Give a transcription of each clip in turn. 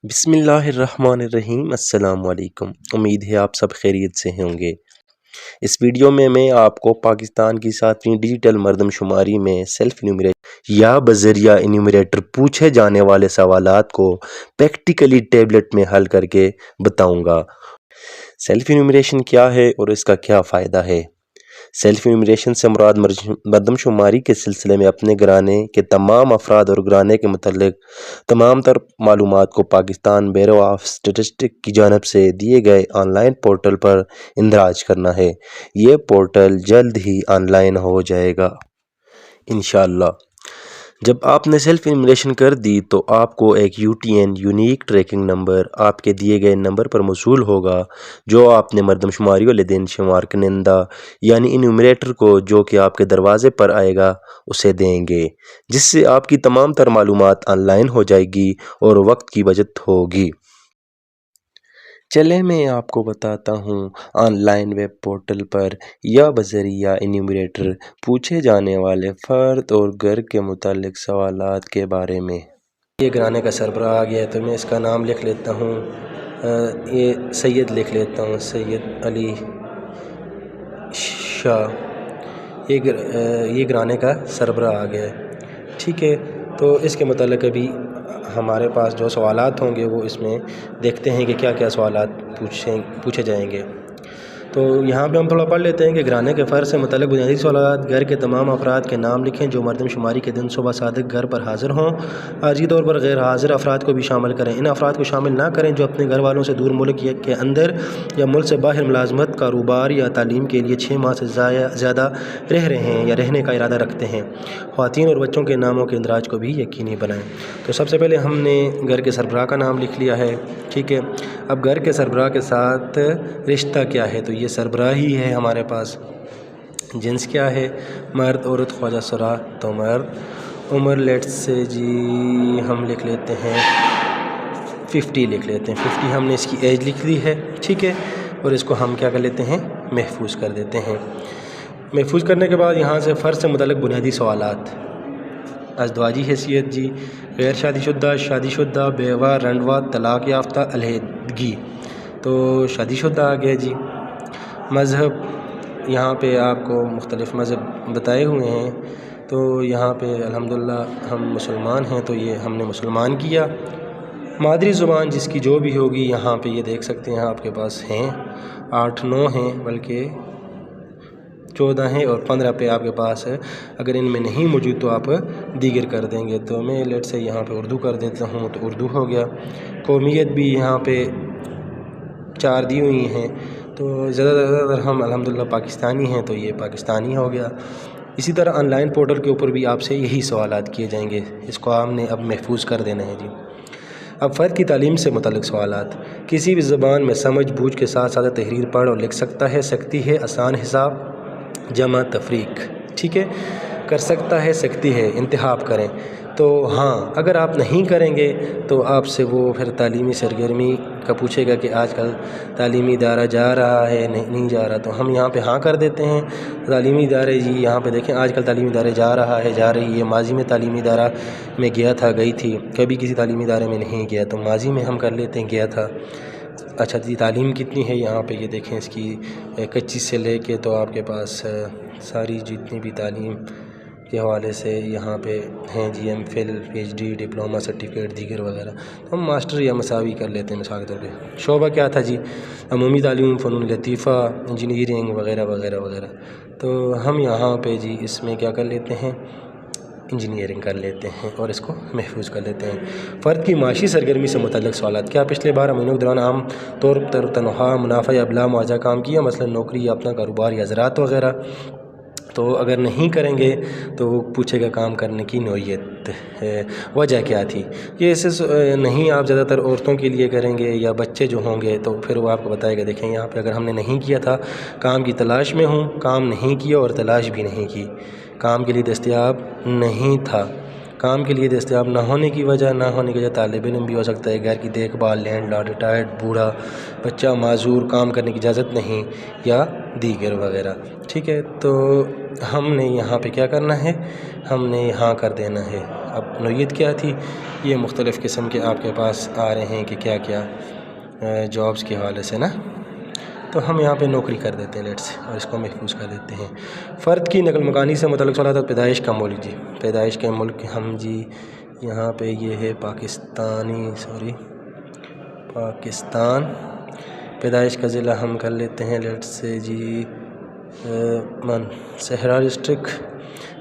بسم اللہ الرحمن الرحیم۔ السلام علیکم۔ امید ہے آپ سب خیریت سے ہوں گے۔ اس ویڈیو میں آپ کو پاکستان کی 7ویں ڈیجیٹل مردم شماری میں سیلف انیومریشن یا بذریعہ انیومریٹر پوچھے جانے والے سوالات کو پریکٹیکلی ٹیبلٹ میں حل کر کے بتاؤں گا۔ سیلف انیومریشن کیا ہے اور اس کا کیا فائدہ ہے؟ سیلف انیومریشن سے مراد مردم شماری کے سلسلے میں اپنے گھرانے کے تمام افراد اور گھرانے کے متعلق تمام تر معلومات کو پاکستان بیورو آف اسٹیٹسٹکس کی جانب سے دیے گئے آن لائن پورٹل پر اندراج کرنا ہے۔ یہ پورٹل جلد ہی آن لائن ہو جائے گا انشاءاللہ۔ جب آپ نے سیلف انیومریشن کر دی تو آپ کو ایک UTN یونیک ٹریکنگ نمبر آپ کے دیے گئے نمبر پر موصول ہوگا، جو آپ نے مردم شماری والے دن شمار کنندہ یعنی انیومریٹر کو جو کہ آپ کے دروازے پر آئے گا اسے دیں گے، جس سے آپ کی تمام تر معلومات آن لائن ہو جائے گی اور وقت کی بچت ہوگی۔ چلیں میں آپ کو بتاتا ہوں آن لائن ویب پورٹل پر یا بذریعہ انیومریٹر پوچھے جانے والے فرد اور گھر کے متعلق سوالات کے بارے میں۔ یہ گھرانے کا سربراہ آ گیا ہے تو میں اس کا نام لکھ لیتا ہوں، یہ سید لکھ لیتا ہوں، سید علی شاہ۔ یہ گھرانے کا سربراہ آ گیا ہے، ٹھیک ہے۔ تو اس کے متعلق ابھی ہمارے پاس جو سوالات ہوں گے وہ اس میں دیکھتے ہیں کہ کیا کیا سوالات پوچھے جائیں گے۔ تو یہاں پہ ہم تھوڑا پڑھ لیتے ہیں کہ گھرانے کے فرد سے متعلق بنیادی سوالات: گھر کے تمام افراد کے نام لکھیں جو مردم شماری کے دن صبح صادق گھر پر حاضر ہوں۔ عارضی طور پر غیر حاضر افراد کو بھی شامل کریں۔ ان افراد کو شامل نہ کریں جو اپنے گھر والوں سے دور ملک کے اندر یا ملک سے باہر ملازمت، کاروبار یا تعلیم کے لیے 6 ماہ سے زیادہ رہ رہے ہیں یا رہنے کا ارادہ رکھتے ہیں۔ خواتین اور بچوں کے ناموں کے اندراج کو بھی یقینی بنائیں۔ تو سب سے پہلے ہم نے گھر کے سربراہ کا نام لکھ لیا ہے، ٹھیک ہے۔ اب گھر کے سربراہ کے ساتھ رشتہ کیا ہے؟ تو یہ سربراہ ہی ہے ہمارے پاس۔ جنس کیا ہے؟ مرد، عورت، خواجہ سرا تو مرد۔ عمر لیٹ سے جی ہم لکھ لیتے ہیں 50 لکھ لیتے ہیں، 50 ہم نے اس کی ایج لکھ دی ہے، ٹھیک ہے۔ اور اس کو ہم کیا کر لیتے ہیں؟ محفوظ کر دیتے ہیں۔ محفوظ کرنے کے بعد یہاں سے فرد سے متعلق بنیادی سوالات: ازدواجی حیثیت جی، غیر شادی شدہ، شادی شدہ، بیوہ، رنڈوا، طلاق یافتہ، علیحدگی۔ تو شادی شدہ آ گیا جی۔ مذہب، یہاں پہ آپ کو مختلف مذہب بتائے ہوئے ہیں، تو یہاں پہ الحمدللہ ہم مسلمان ہیں تو یہ ہم نے مسلمان کیا۔ مادری زبان جس کی جو بھی ہوگی، یہاں پہ یہ دیکھ سکتے ہیں آپ کے پاس ہیں 8 9 ہیں، بلکہ 14 ہیں اور 15 پہ آپ کے پاس ہے۔ اگر ان میں نہیں موجود تو آپ دیگر کر دیں گے، تو میں لیٹ سے یہاں پہ اردو کر دیتا ہوں تو اردو ہو گیا۔ قومیت بھی یہاں پہ 4 دی ہوئی ہیں، تو زیادہ تر ہم الحمدللہ پاکستانی ہیں تو یہ پاکستانی ہو گیا۔ اسی طرح آن لائن پورٹل کے اوپر بھی آپ سے یہی سوالات کیے جائیں گے، اس کو آپ نے اب محفوظ کر دینا ہے جی۔ اب فرد کی تعلیم سے متعلق سوالات: کسی بھی زبان میں سمجھ بوجھ کے ساتھ سادہ تحریر پڑھ اور لکھ سکتا ہے، سکتی ہے، آسان حساب، جمع، تفریق، ٹھیک ہے، کر سکتا ہے، سکتی ہے، انتخاب کریں۔ تو ہاں، اگر آپ نہیں کریں گے تو آپ سے وہ پھر تعلیمی سرگرمی کا پوچھے گا کہ آج کل تعلیمی ادارہ جا رہا ہے نہیں جا رہا، تو ہم یہاں پہ ہاں کر دیتے ہیں۔ تعلیمی ادارے جی یہاں پہ دیکھیں، آج کل تعلیمی ادارے جا رہا ہے، جا رہی ہے۔ ماضی میں تعلیمی ادارہ میں گیا تھا، گئی تھی، کبھی کسی تعلیمی ادارے میں نہیں گیا تو ماضی میں ہم کر لیتے ہیں گیا تھا۔ اچھا جی، تعلیم کتنی ہے یہاں پہ یہ دیکھیں، اس کی کچی سے لے کے تو آپ کے پاس ساری جتنی بھی تعلیم کے حوالے سے یہاں پہ ہیں جی، MPhil، PhD، ڈپلومہ، سرٹیفکیٹ دیگر وغیرہ، ہم ماسٹر یا مساوی کر لیتے ہیں مثال کے طور پہ۔ شعبہ کیا تھا جی؟ عمومی تعلیم، فنون لطیفہ، انجینئرنگ وغیرہ وغیرہ وغیرہ۔ تو ہم یہاں پہ جی اس میں کیا کر لیتے ہیں؟ انجینئرنگ کر لیتے ہیں اور اس کو محفوظ کر لیتے ہیں۔ فرد کی معاشی سرگرمی سے متعلق سوالات: کیا پچھلے 12 مہینوں کے دوران عام طور پر تنخواہ، منافع یا بلا معاوضہ کام کیا، مثلا نوکری یا اپنا کاروبار یا زراعت وغیرہ؟ تو اگر نہیں کریں گے تو وہ پوچھے گا کام کرنے کی نوعیت، وجہ کیا تھی۔ یہ ایسے نہیں، آپ زیادہ تر عورتوں کے لیے کریں گے یا بچے جو ہوں گے تو پھر وہ آپ کو بتائے گا۔ دیکھیں یہاں پہ اگر ہم نے نہیں کیا تھا، کام کی تلاش میں ہوں، کام نہیں کیا اور تلاش بھی نہیں کی، کام کے لیے دستیاب نہیں تھا۔ کام کے لیے دستیاب نہ ہونے کی وجہ طالب علم بھی ہو سکتا ہے، گھر کی دیکھ بھال، لینڈ لارڈ، ریٹائرڈ، بوڑھا، بچہ معذور، کام کرنے کی اجازت نہیں یا دیگر وغیرہ، ٹھیک ہے۔ تو ہم نے یہاں پہ کیا کرنا ہے؟ ہم نے یہاں کر دینا ہے۔ اب نوعیت کیا تھی، یہ مختلف قسم کے آپ کے پاس آ رہے ہیں کہ کیا کیا جابس کے حوالے سے نا. تو ہم یہاں پہ نوکری کر دیتے ہیں لیٹس، اور اس کو محفوظ کر دیتے ہیں. فرد کی نقل مکانی سے متعلق سوالات. پیدائش کا ملک جی، پیدائش کے ملک ہم جی یہاں پہ یہ ہے پاکستان. پیدائش کا ضلع ہم کر لیتے ہیں لیٹس سے جی صحرا ڈسٹرکٹ.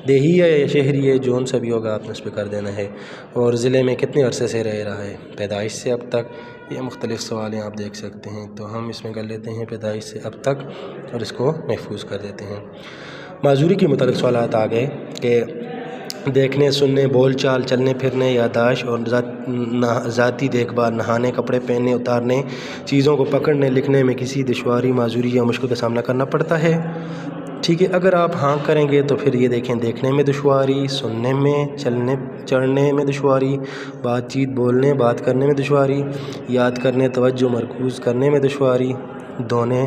دیہی ہے یا شہری ہے، جون سا بھی ہوگا آپ نے اس پہ کر دینا ہے. اور ضلع میں کتنے عرصے سے رہ رہا ہے پیدائش سے اب تک. یہ مختلف سوال ہیں آپ دیکھ سکتے ہیں. تو ہم اس میں کر لیتے ہیں پیدائش سے اب تک اور اس کو محفوظ کر دیتے ہیں. معذوری کے متعلق سوالات آ گئے کہ دیکھنے، سننے، بول چال، چلنے پھرنے، یادداشت اور ذاتی دیکھ بھال، نہانے، کپڑے پہننے اتارنے، چیزوں کو پکڑنے لکھنے میں کسی دشواری، معذوری یا مشکل کا سامنا کرنا پڑتا ہے. ٹھیک ہے، اگر آپ ہاں کریں گے تو پھر یہ دیکھیں دیکھنے میں دشواری، سننے میں، چڑھنے میں دشواری، بات چیت بولنے بات کرنے میں دشواری، یاد کرنے توجہ مرکوز کرنے میں دشواری، دھونے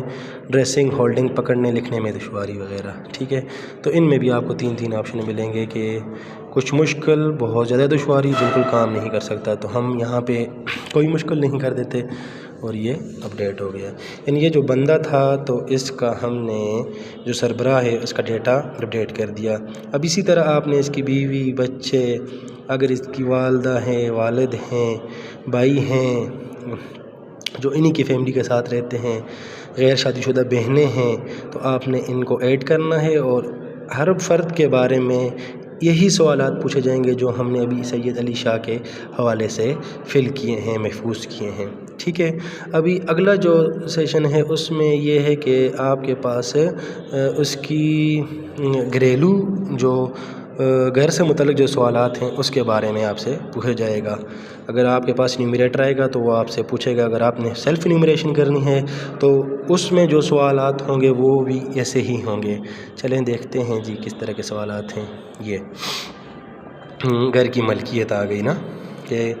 ڈریسنگ ہولڈنگ پکڑنے لکھنے میں دشواری وغیرہ. ٹھیک ہے، تو ان میں بھی آپ کو تین آپشن ملیں گے کہ کچھ مشکل، بہت زیادہ دشواری، بالکل کام نہیں کر سکتا. تو ہم یہاں پہ کوئی مشکل نہیں کر دیتے اور یہ اپڈیٹ ہو گیا. یعنی یہ جو بندہ تھا تو اس کا ہم نے جو سربراہ ہے اس کا ڈیٹا اپڈیٹ کر دیا. اب اسی طرح آپ نے اس کی بیوی، بچے، اگر اس کی والدہ ہیں، والد ہیں، بھائی ہیں جو انہی کی فیملی کے ساتھ رہتے ہیں، غیر شادی شدہ بہنیں ہیں، تو آپ نے ان کو ایڈ کرنا ہے. اور ہر فرد کے بارے میں یہی سوالات پوچھے جائیں گے جو ہم نے ابھی سید علی شاہ کے حوالے سے فل کیے ہیں، محفوظ کیے ہیں. ٹھیک ہے، ابھی اگلا جو سیشن ہے اس میں یہ ہے کہ آپ کے پاس اس کی گھریلو جو گھر سے متعلق جو سوالات ہیں اس کے بارے میں آپ سے پوچھا جائے گا. اگر آپ کے پاس نیومریٹر آئے گا تو وہ آپ سے پوچھے گا. اگر آپ نے سیلف نیومریشن کرنی ہے تو اس میں جو سوالات ہوں گے وہ بھی ایسے ہی ہوں گے. چلیں دیکھتے ہیں جی کس طرح کے سوالات ہیں. یہ گھر کی ملکیت آ گئی نا، کہ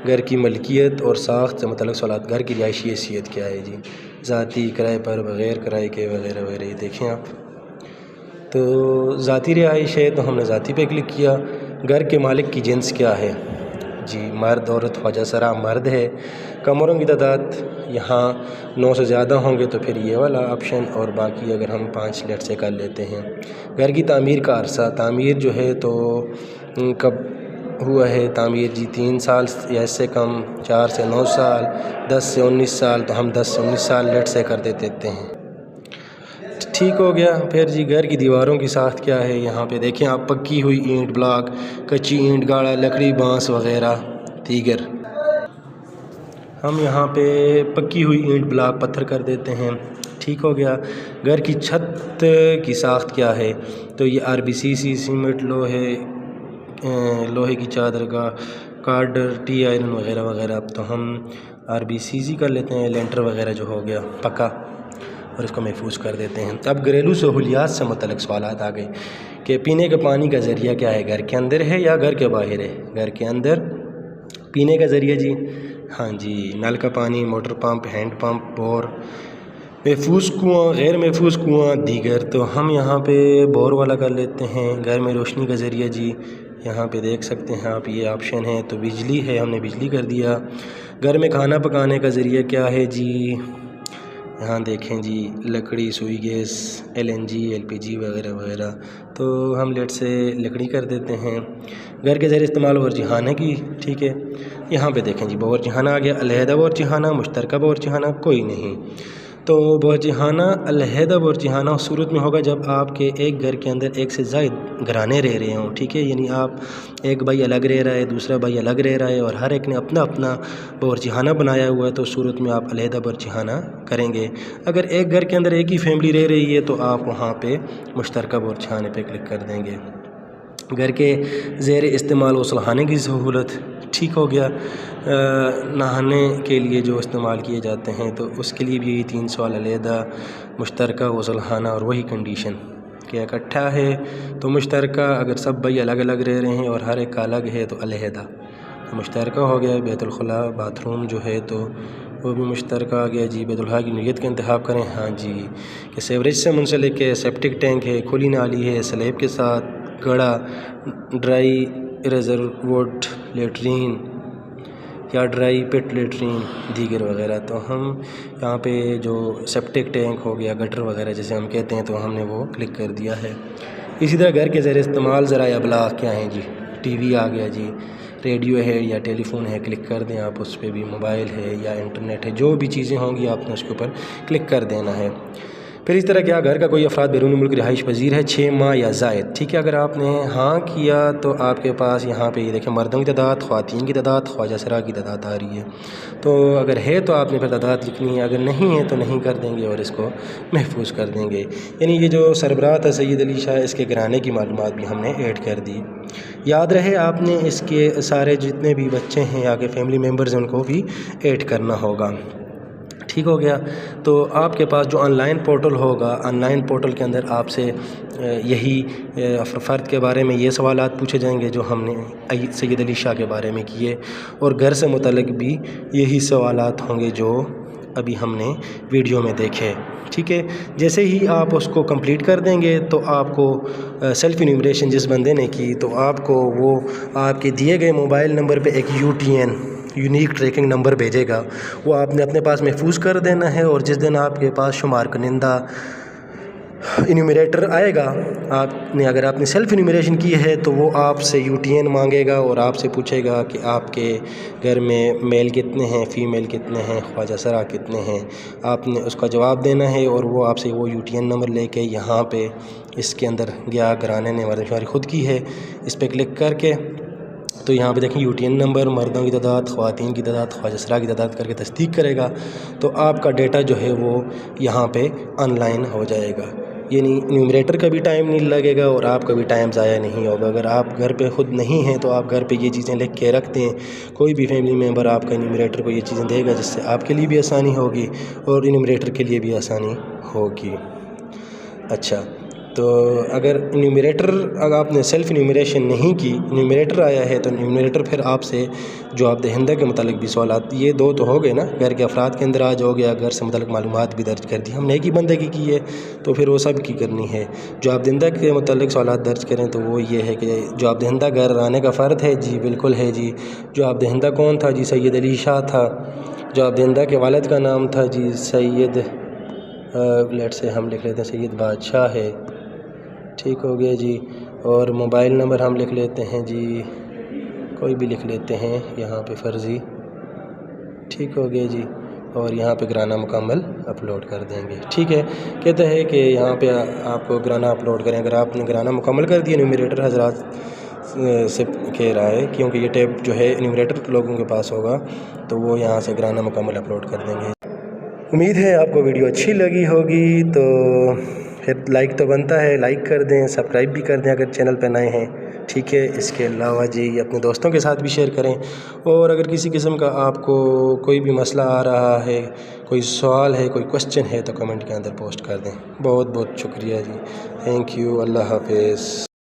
گھر کی ملکیت اور ساخت سے متعلق سوالات. گھر کی رہائشی حیثیت کیا ہے جی، ذاتی، کرائے پر، بغیر کرائے کے وغیرہ وغیرہ. یہ دیکھیں آپ، تو ذاتی رہائش ہے تو ہم نے ذاتی پہ کلک کیا. گھر کے مالک کی جنس کیا ہے جی، مرد، عورت، خواجہ سرا مرد ہے. کمروں کی تعداد یہاں 9 سے زیادہ ہوں گے تو پھر یہ والا آپشن، اور باقی اگر ہم 5 لیٹ سے کر لیتے ہیں. گھر کی تعمیر کا عرصہ، تعمیر جو ہے تو کب ہوا ہے تعمیر جی، 3 سال یا اس سے کم، 4 سے 9 سال، 10 سے 19 سال. تو ہم 10 سے 19 سال لیٹ سے کر دیتے ہیں. ٹھیک ہو گیا. پھر جی گھر کی دیواروں کی ساخت کیا ہے، یہاں پہ دیکھیں آپ، پکی ہوئی اینٹ، بلاک، کچی اینٹ، گاڑا، لکڑی، بانس وغیرہ دیگر. ہم یہاں پہ پکی ہوئی اینٹ، بلاک، پتھر کر دیتے ہیں. ٹھیک ہو گیا. گھر کی چھت کی ساخت کیا ہے، تو یہ RBCC، سیمنٹ، لوہے کی چادر کا کارڈر، ٹی آئرن وغیرہ وغیرہ. تو ہم RBCC کر لیتے ہیں. لینٹر وغیرہ جو ہو گیا پکا، اور اس کو محفوظ کر دیتے ہیں. اب گھریلو سہولیات سے متعلق سوالات آ گئے کہ پینے کے پانی کا ذریعہ کیا ہے، گھر کے اندر ہے یا گھر کے باہر ہے. گھر کے اندر پینے کا ذریعہ جی، ہاں جی، نل کا پانی، motor pump, hand pump, bore, محفوظ کنواں، غیر محفوظ کنواں دیگر. تو ہم یہاں پہ بور والا کر لیتے ہیں. گھر میں روشنی کا ذریعہ جی، یہاں پہ دیکھ سکتے ہیں آپ، یہ آپشن ہے. تو بجلی ہے، ہم نے بجلی کر دیا. گھر میں کھانا پکانے کا ذریعہ کیا ہے جی، یہاں دیکھیں جی، لکڑی، سوئی گیس، LNG، LPG وغیرہ وغیرہ. تو ہم لیٹ سے لکڑی کر دیتے ہیں. گھر کے زیر استعمال باورچخانے کی، ٹھیک ہے، یہاں پہ دیکھیں جی باورچخانہ آ گیا. علیحدہ باورچخانہ، مشترکہ باورچخانہ، کوئی نہیں. تو باورچخانہ علیحدہ باورچخانہ اس صورت میں ہوگا جب آپ کے ایک گھر کے اندر ایک سے زائد گھرانے رہ رہے ہوں. ٹھیک ہے، یعنی آپ ایک بھائی الگ رہ رہا ہے، دوسرا بھائی الگ رہ رہا ہے، اور ہر ایک نے اپنا اپنا باورچخانہ بنایا ہوا ہے. تو اس صورت میں آپ علیحدہ باورچخانہ کریں گے. اگر ایک گھر کے اندر ایک ہی فیملی رہ رہی ہے تو آپ وہاں پہ مشترکہ باورچخانے پہ کلک کر دیں گے. گھر کے زیر استعمال غسل خانے کی سہولت، ٹھیک ہو گیا. نہانے کے لیے جو استعمال کیے جاتے ہیں تو اس کے لیے بھی یہی 3 سوال، علیحدہ، مشترکہ، غسل خانہ، اور وہی کنڈیشن کہ اکٹھا ہے تو مشترکہ، اگر سب بھائی الگ الگ رہ رہے ہیں اور ہر ایک کا الگ ہے تو علیحدہ. تو مشترکہ ہو گیا. بیت الخلاء، باتھ روم جو ہے تو وہ بھی مشترکہ آ گیا جی. بیت الخلاء کی نوعیت کا انتخاب کریں، ہاں جی، کہ سیوریج سے منسلک ہے، سیپٹک ٹینک ہے، کھلی نالی ہے، سلیب کے ساتھ، گڑھا، ڈرائی ریزروڈ لیٹرین یا ڈرائی پٹ لیٹرین دیگر وغیرہ. تو ہم یہاں پہ جو سیپٹک ٹینک ہو گیا، گٹر وغیرہ جیسے ہم کہتے ہیں، تو ہم نے وہ کلک کر دیا ہے. اسی طرح گھر کے زیر استعمال ذرائع ابلاغ کیا ہیں جی، ٹی وی آ گیا جی، ریڈیو ہے یا ٹیلی فون ہے، کلک کر دیں آپ اس پہ بھی. موبائل ہے یا انٹرنیٹ ہے، جو بھی چیزیں ہوں گی آپ نے اس کے اوپر کلک کر دینا ہے. پھر اس طرح کیا گھر کا کوئی افراد بیرون ملک رہائش پذیر ہے 6 ماہ یا زائد. ٹھیک ہے، اگر آپ نے ہاں کیا تو آپ کے پاس یہاں پہ یہ دیکھیں مردوں کی تعداد، خواتین کی تعداد، خواجہ سرا کی تعداد آ رہی ہے. تو اگر ہے تو آپ نے پھر تعداد لکھنی ہے، اگر نہیں ہے تو نہیں کر دیں گے اور اس کو محفوظ کر دیں گے. یعنی یہ جو سربراہ تھا سید علی شاہ، اس کے گھرانے کی معلومات بھی ہم نے ایڈ کر دی. یاد رہے آپ نے اس کے سارے جتنے بھی بچے ہیں یا کہ فیملی ممبرز ہیں ان کو بھی ایڈ کرنا ہوگا. ٹھیک ہو گیا. تو آپ کے پاس جو آن لائن پورٹل ہوگا، آن لائن پورٹل کے اندر آپ سے یہی فرد کے بارے میں یہ سوالات پوچھے جائیں گے جو ہم نے سید علی شاہ کے بارے میں کیے، اور گھر سے متعلق بھی یہی سوالات ہوں گے جو ابھی ہم نے ویڈیو میں دیکھے. ٹھیک ہے، جیسے ہی آپ اس کو کمپلیٹ کر دیں گے تو آپ کو سیلف انیومریشن جس بندے نے کی تو آپ کو وہ آپ کے دیے گئے موبائل نمبر پہ ایک UTN یونیک ٹریکنگ نمبر بھیجے گا. وہ آپ نے اپنے پاس محفوظ کر دینا ہے، اور جس دن آپ کے پاس شمار کنندہ انیومریٹر آئے گا، اگر آپ نے سیلف انیومریشن کی ہے تو وہ آپ سے UTN مانگے گا اور آپ سے پوچھے گا کہ آپ کے گھر میں میل کتنے ہیں، فیمیل کتنے ہیں، خواجہ سرا کتنے ہیں. آپ نے اس کا جواب دینا ہے اور وہ آپ سے وہ UTN نمبر لے کے یہاں پہ اس کے اندر گیا. گھرانے نے مردم شماری خود کی ہے، اس پہ کلک کر کے تو یہاں پہ دیکھیں UTN نمبر، مردوں کی تعداد، خواتین کی تعداد، خواجہ سرا کی تعداد کر کے تصدیق کرے گا تو آپ کا ڈیٹا جو ہے وہ یہاں پہ آن لائن ہو جائے گا. یعنی انیومریٹر کا بھی ٹائم نہیں لگے گا اور آپ کا بھی ٹائم ضائع نہیں ہوگا. اگر آپ گھر پہ خود نہیں ہیں تو آپ گھر پہ یہ چیزیں لکھ کے رکھ دیں. کوئی بھی فیملی ممبر آپ کا انیومریٹر کو یہ چیزیں دے گا، جس سے آپ کے لیے بھی آسانی ہوگی اور انیومریٹر کے لیے بھی آسانی ہوگی. اچھا، تو اگر آپ نے سیلف انیومریشن نہیں کی، انیومریٹر آیا ہے تو انیومریٹر پھر آپ سے جواب دہندہ کے متعلق بھی سوالات، یہ دو تو ہو گئے نا، گھر کے افراد کے اندر آج ہو گیا، گھر سے متعلق معلومات بھی درج کر دی ہم نے، ایک ہی بندے کی ہے تو پھر وہ سب کی کرنی ہے. جواب دہندہ کے متعلق سوالات درج کریں تو وہ یہ ہے کہ جواب دہندہ گھر آنے کا فرد ہے جی، بالکل ہے جی. جواب دہندہ کون تھا جی؟ سید علی شاہ تھا. جواب دہندہ کے والد کا نام تھا جی سید، لیٹ سے ہم لکھ لیتے ہیں سید بادشاہ ہے. ٹھیک ہو گیا جی. اور موبائل نمبر ہم لکھ لیتے ہیں جی، کوئی بھی لکھ لیتے ہیں یہاں پہ فرضی. ٹھیک ہو گیا جی. اور یہاں پہ گھرانہ مکمل اپلوڈ کر دیں گے. ٹھیک ہے، کہتے ہیں کہ یہاں پہ آپ کو گھرانہ اپلوڈ کریں. اگر آپ نے گھرانہ مکمل کر دیا انیومریٹر حضرات سے کہہ رہا ہے، کیونکہ یہ ٹیب جو ہے انیومریٹر لوگوں کے پاس ہوگا تو وہ یہاں سے گھرانہ مکمل اپلوڈ کر دیں گے. امید ہے آپ کو ویڈیو اچھی لگی ہوگی، تو پھر لائک تو بنتا ہے، لائک کر دیں، سبسکرائب بھی کر دیں اگر چینل پہ نئے ہیں. ٹھیک ہے، اس کے علاوہ جی اپنے دوستوں کے ساتھ بھی شیئر کریں. اور اگر کسی قسم کا آپ کو کوئی بھی مسئلہ آ رہا ہے، کوئی سوال ہے، کوئی کوسچن ہے تو کمنٹ کے اندر پوسٹ کر دیں. بہت بہت شکریہ جی. Thank you. اللہ حافظ.